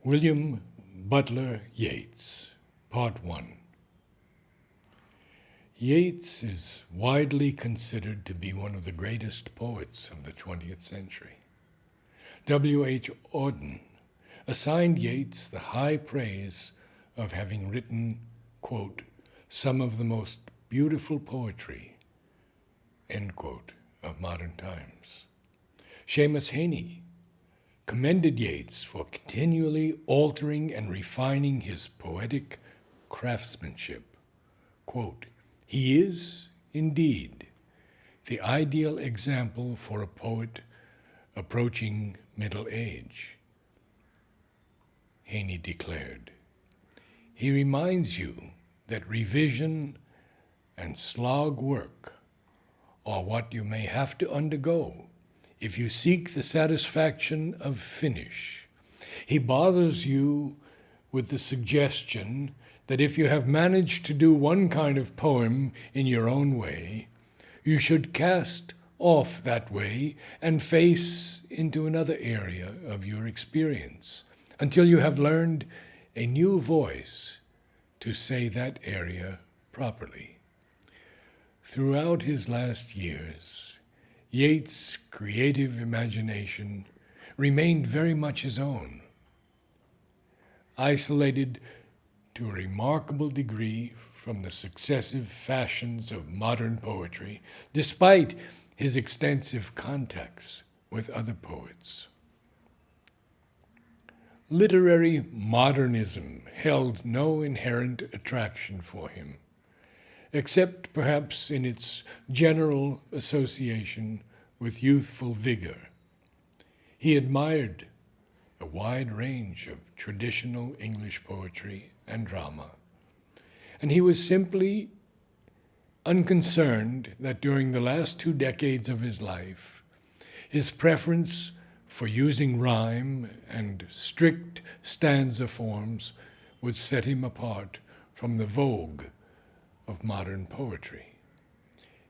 William Butler Yeats, Part 1. Yeats is widely considered to be one of the greatest poets of the 20th century. W.H. Auden assigned Yeats the high praise of having written, quote, some of the most beautiful poetry, end quote, of modern times. Seamus Heaney commended Yeats for continually altering and refining his poetic craftsmanship. Quote, he is, indeed, the ideal example for a poet approaching middle age, Heaney declared. He reminds you that revision and slog work are what you may have to undergo if you seek the satisfaction of finish. He bothers you with the suggestion that if you have managed to do one kind of poem in your own way, you should cast off that way and face into another area of your experience until you have learned a new voice to say that area properly. Throughout his last years, Yeats' creative imagination remained very much his own, isolated to a remarkable degree from the successive fashions of modern poetry, despite his extensive contacts with other poets. Literary modernism held no inherent attraction for him, except perhaps in its general association with youthful vigor. He admired a wide range of traditional English poetry and drama, and he was simply unconcerned that during the last 2 decades of his life, his preference for using rhyme and strict stanza forms would set him apart from the vogue of modern poetry.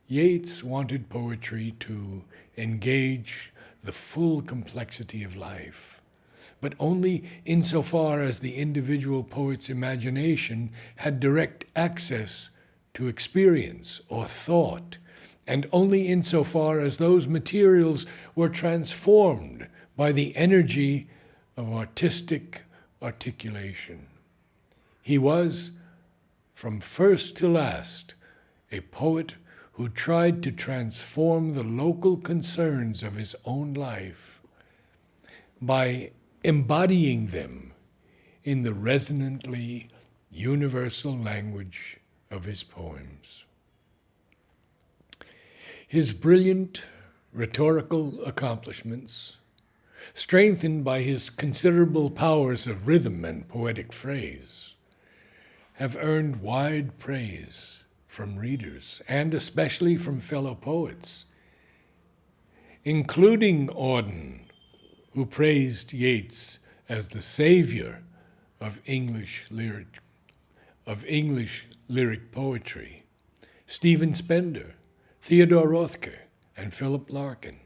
Yeats wanted poetry to engage the full complexity of life, but only insofar as the individual poet's imagination had direct access to experience or thought, and only insofar as those materials were transformed by the energy of artistic articulation. He was, from first to last, a poet who tried to transform the local concerns of his own life by embodying them in the resonantly universal language of his poems. His brilliant rhetorical accomplishments, strengthened by his considerable powers of rhythm and poetic phrase, have earned wide praise from readers and especially from fellow poets, including Auden, who praised Yeats as the savior of English lyric poetry, Stephen Spender, Theodore Rothke, and Philip Larkin.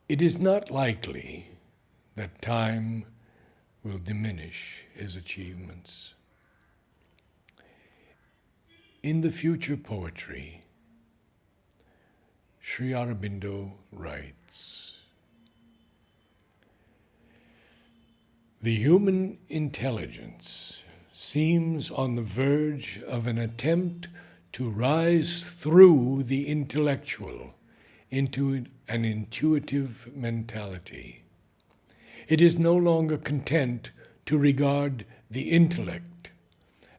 It is not likely that time will diminish his achievements. In the future poetry, Sri Aurobindo writes, the human intelligence seems on the verge of an attempt to rise through the intellectual into an intuitive mentality. It is no longer content to regard the intellect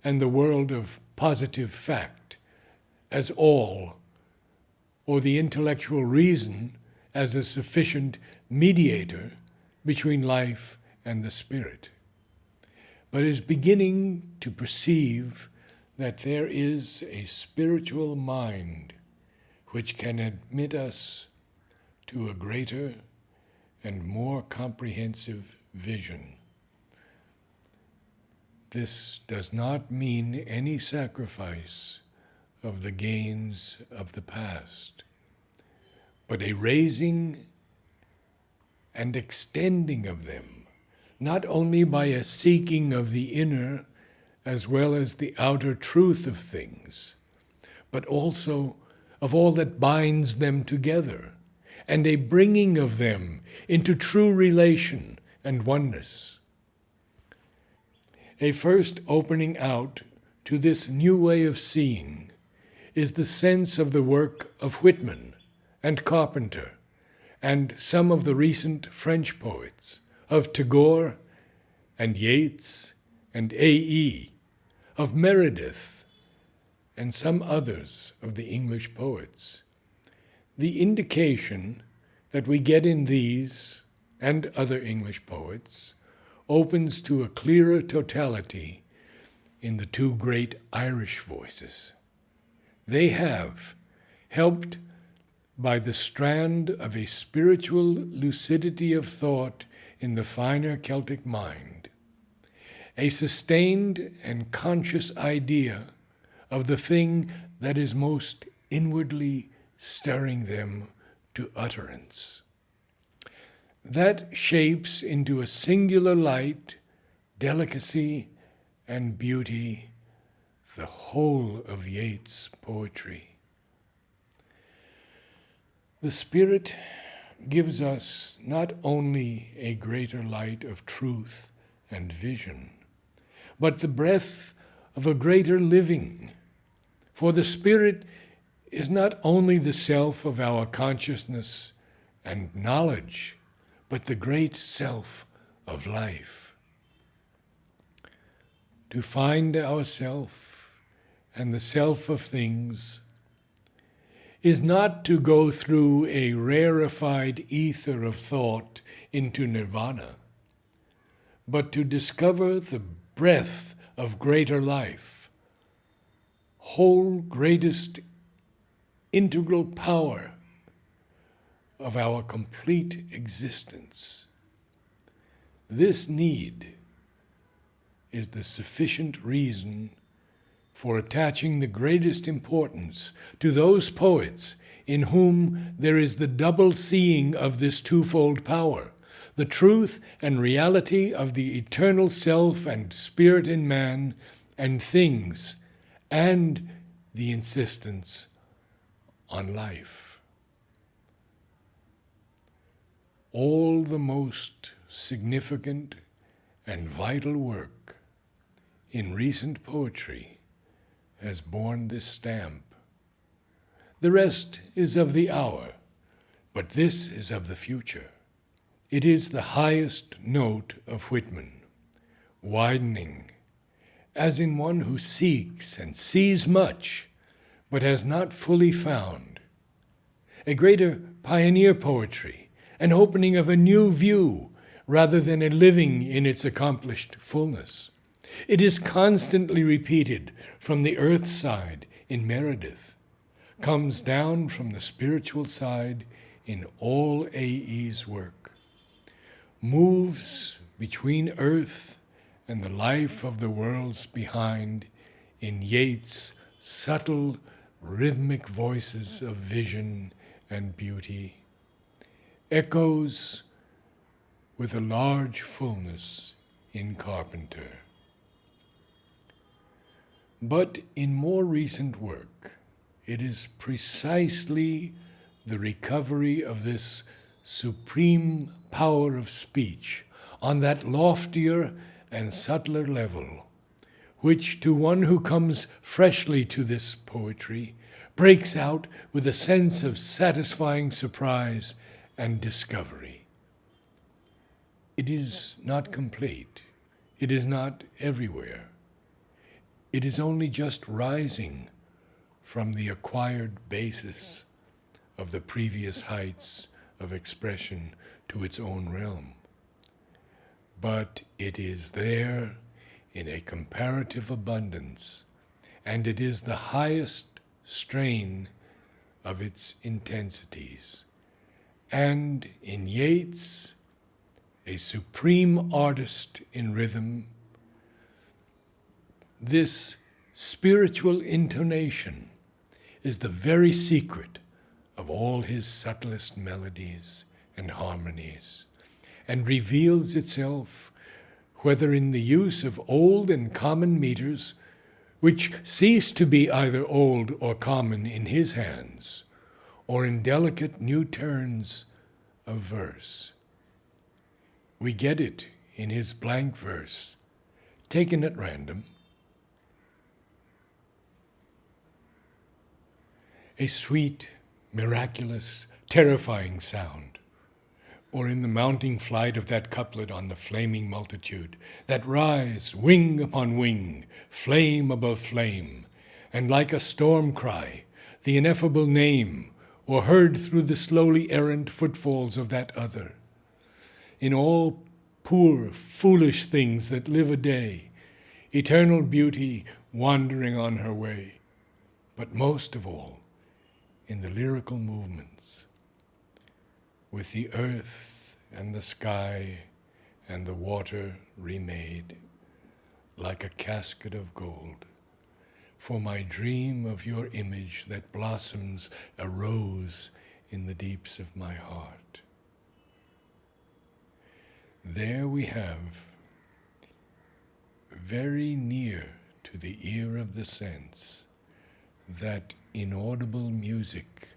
and the world of positive fact as all, or the intellectual reason as a sufficient mediator between life and the spirit, but is beginning to perceive that there is a spiritual mind which can admit us to a greater and more comprehensive vision. This does not mean any sacrifice of the gains of the past, but a raising and extending of them not only by a seeking of the inner as well as the outer truth of things, but also of all that binds them together, and a bringing of them into true relation and oneness. A first opening out to this new way of seeing is the sense of the work of Whitman and Carpenter and some of the recent French poets, of Tagore and Yeats and A.E., of Meredith and some others of the English poets. The indication that we get in these and other English poets opens to a clearer totality in the two great Irish voices. They have, helped by the strand of a spiritual lucidity of thought in the finer Celtic mind, a sustained and conscious idea of the thing that is most inwardly stirring them to utterance. That shapes into a singular light, delicacy, and beauty the whole of Yeats' poetry. The Spirit gives us not only a greater light of truth and vision, but the breath of a greater living. For the Spirit is not only the self of our consciousness and knowledge, but the great self of life. To find ourself and the self of things is not to go through a rarefied ether of thought into nirvana, but to discover the breath of greater life, whole greatest integral power of our complete existence. This need is the sufficient reason for attaching the greatest importance to those poets in whom there is the double seeing of this twofold power, the truth and reality of the eternal self and spirit in man and things, and the insistence on life. All the most significant and vital work in recent poetry has borne this stamp. The rest is of the hour, but this is of the future. It is the highest note of Whitman, widening, as in one who seeks and sees much, but has not fully found. A greater pioneer poetry, an opening of a new view, rather than a living in its accomplished fullness. It is constantly repeated from the earth side in Meredith, comes down from the spiritual side in all A.E.'s work, moves between earth and the life of the worlds behind in Yeats' subtle, rhythmic voices of vision and beauty, echoes with a large fullness in Carpenter. But in more recent work, it is precisely the recovery of this supreme power of speech on that loftier and subtler level, which to one who comes freshly to this poetry breaks out with a sense of satisfying surprise and discovery. It is not complete. It is not everywhere. It is only just rising from the acquired basis of the previous heights of expression to its own realm. But it is there in a comparative abundance, and it is the highest strain of its intensities. And in Yeats, a supreme artist in rhythm, this spiritual intonation is the very secret of all his subtlest melodies and harmonies, and reveals itself whether in the use of old and common meters, which cease to be either old or common in his hands, or in delicate new turns of verse. We get it in his blank verse, taken at random. A sweet, miraculous, terrifying sound, or in the mounting flight of that couplet on the flaming multitude, that rise wing upon wing, flame above flame, and like a storm cry, the ineffable name, or heard through the slowly errant footfalls of that other. In all poor, foolish things that live a day, eternal beauty wandering on her way, but most of all, in the lyrical movements, with the earth and the sky and the water remade, like a casket of gold, for my dream of your image that blossoms a rose in the deeps of my heart. There we have, very near to the ear of the sense, that inaudible music,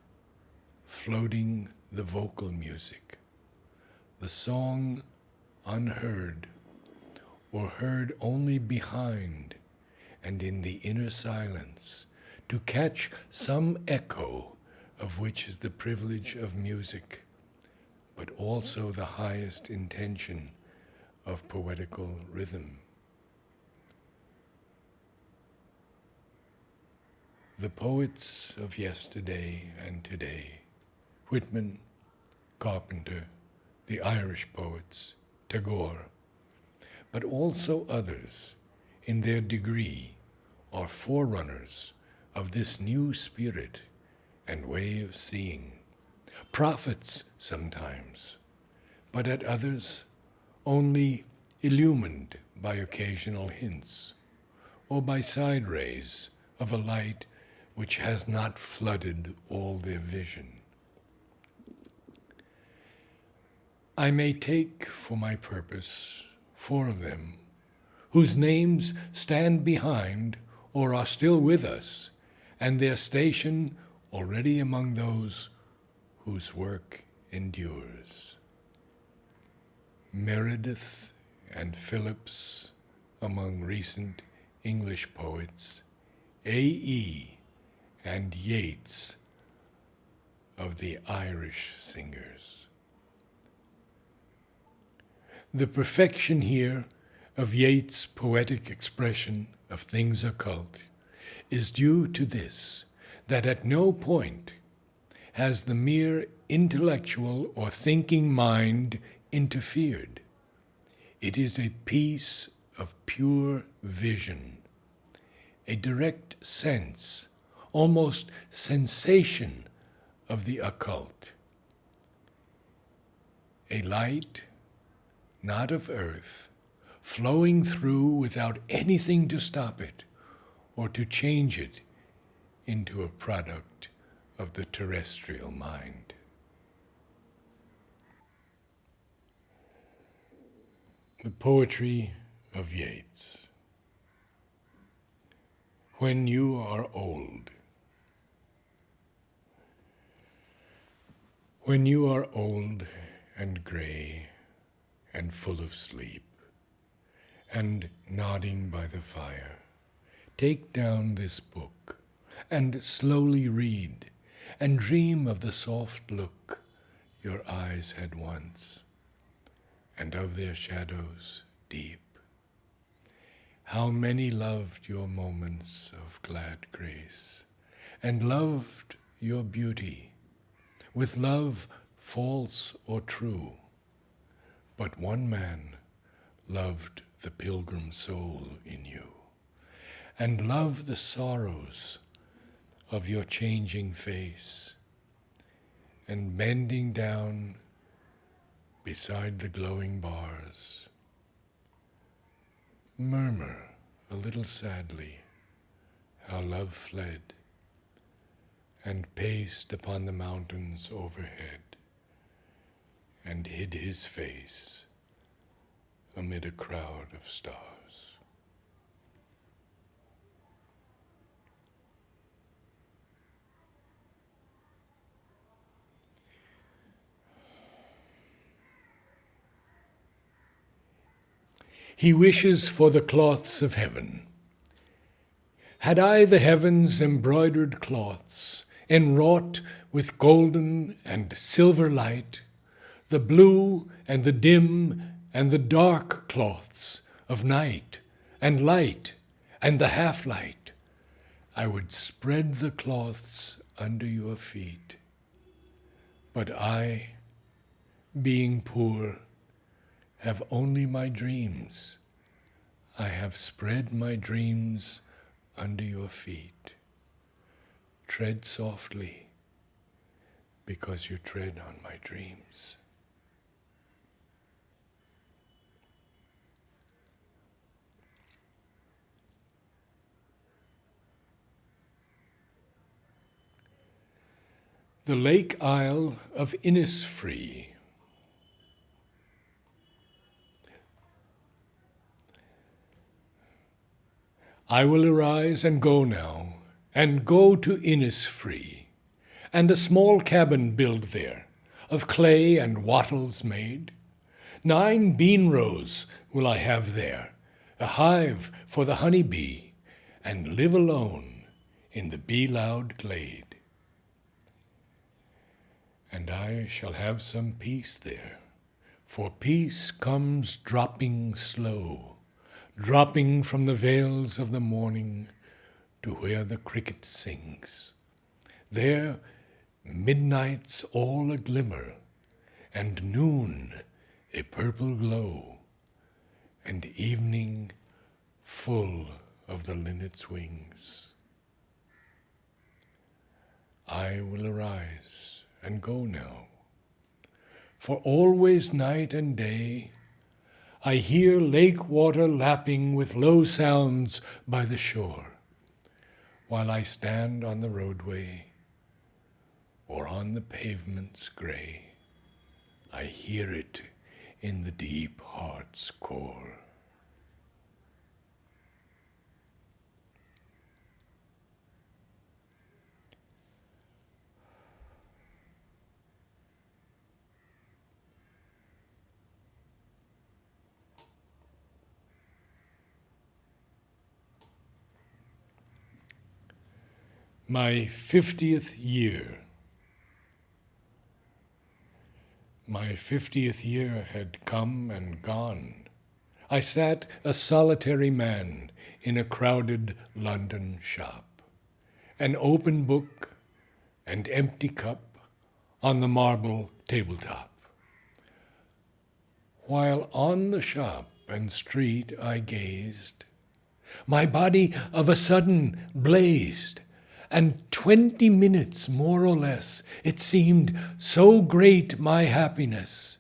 floating the vocal music, the song unheard, or heard only behind and in the inner silence, to catch some echo of which is the privilege of music, but also the highest intention of poetical rhythm. The poets of yesterday and today, Whitman, Carpenter, the Irish poets, Tagore, but also others, in their degree, are forerunners of this new spirit and way of seeing, prophets sometimes, but at others only illumined by occasional hints, or by side rays of a light which has not flooded all their vision. I may take for my purpose 4 of them, whose names stand behind or are still with us, and their station already among those whose work endures. Meredith and Phillips among recent English poets, A.E. and Yeats of the Irish singers. The perfection here of Yeats' poetic expression of things occult is due to this, that at no point has the mere intellectual or thinking mind interfered. It is a piece of pure vision, a direct sense, almost sensation of the occult. A light, not of earth, flowing through without anything to stop it or to change it into a product of the terrestrial mind. The poetry of Yeats. When you are old. When you are old and gray and full of sleep, and nodding by the fire, take down this book and slowly read, and dream of the soft look your eyes had once, and of their shadows deep. How many loved your moments of glad grace, and loved your beauty, with love false or true. But one man loved the pilgrim soul in you, and loved the sorrows of your changing face, and bending down beside the glowing bars, murmur a little sadly how love fled, and paced upon the mountains overhead, and hid his face amid a crowd of stars. He wishes for the cloths of heaven. Had I the heavens' embroidered cloths, enwrought with golden and silver light, the blue and the dim and the dark cloths of night and light and the half-light, I would spread the cloths under your feet. But I, being poor, have only my dreams. I have spread my dreams under your feet. Tread softly, because you tread on my dreams. The Lake Isle of Innisfree. I will arise and go now, and go to Innisfree, and a small cabin build there, of clay and wattles made. 9 bean rows will I have there, a hive for the honey bee, and live alone in the bee-loud glade. And I shall have some peace there, for peace comes dropping slow, dropping from the vales of the morning to where the cricket sings. There midnight's all a glimmer, and noon a purple glow, and evening full of the linnet's wings. I will arise and go now, for always night and day I hear lake water lapping with low sounds by the shore, while I stand on the roadway or on the pavements gray. I hear it in the deep heart's core. My 50th year. My 50th year had come and gone. I sat a solitary man in a crowded London shop, an open book and empty cup on the marble tabletop. While on the shop and street I gazed, my body of a sudden blazed, and 20 minutes, more or less, it seemed so great my happiness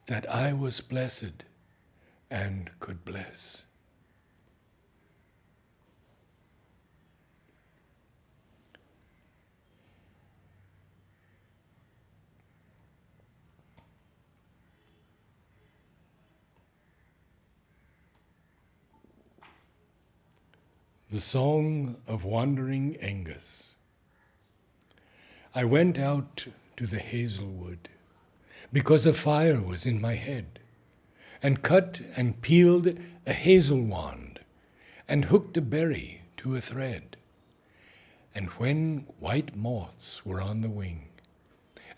that I was blessed and could bless. The Song of Wandering Angus. I went out to the hazelwood, because a fire was in my head, and cut and peeled a hazel wand, and hooked a berry to a thread. And when white moths were on the wing,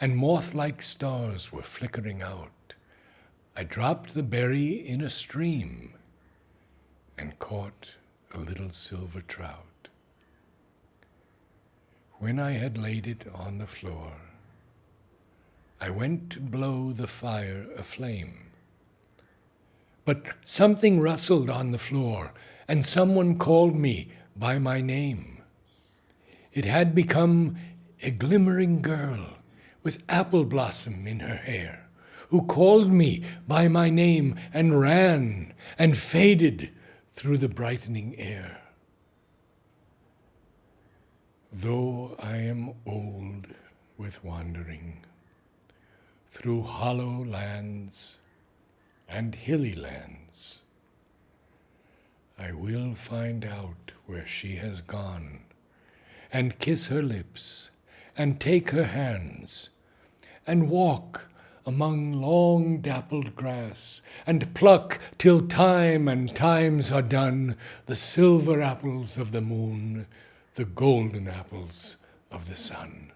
and moth-like stars were flickering out, I dropped the berry in a stream, and caught a little silver trout. When I had laid it on the floor, I went to blow the fire aflame. But something rustled on the floor, and someone called me by my name. It had become a glimmering girl with apple blossom in her hair, who called me by my name and ran and faded through the brightening air. Though I am old with wandering through hollow lands and hilly lands. I will find out where she has gone, and kiss her lips, and take her hands, and walk among long dappled grass, and pluck till time and times are done the silver apples of the moon, the golden apples of the sun.